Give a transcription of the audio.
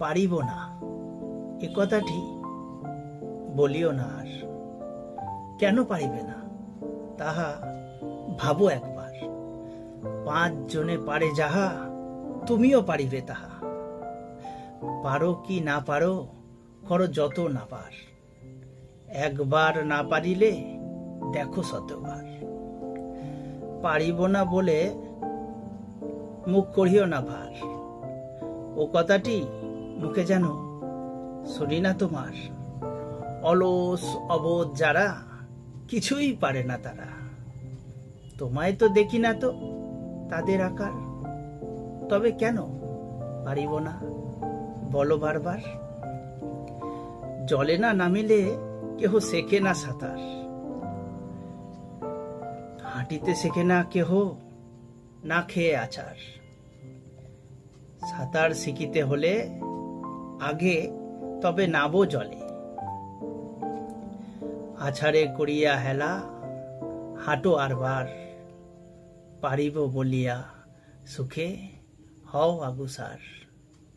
পারিব না এ কথাটি বলিও না আর। কেন পারিবে না তাহা ভাবো একবার। 5 জনে পারে যাহা তুমিও পারিবে তাহা। পারো কি না পারো করো যত না পার, একবার না পারিলে দেখো শতবার। পারিব না বলে মুখ করিও না ভার, ও কথাটি মুখে যেন শুনি না তোমার। অলস অবোধ যারা কিছুই পারে না তারা, তোমায় তো দেখি না তো তাদের আকার। তবে কেন পারিব না বলো বারবার। জলে না নামিলে কেহ শেখে না সাঁতার, হাঁটিতে শেখে না কেহ না খেয়ে আচার। সাঁতার শিখিতে হলে আগে তবে নাবো জলে, আছাড়ে করিয়া হেলা হাঁটো আরবার। পারিব বলিয়া সুখে হও আগুসার।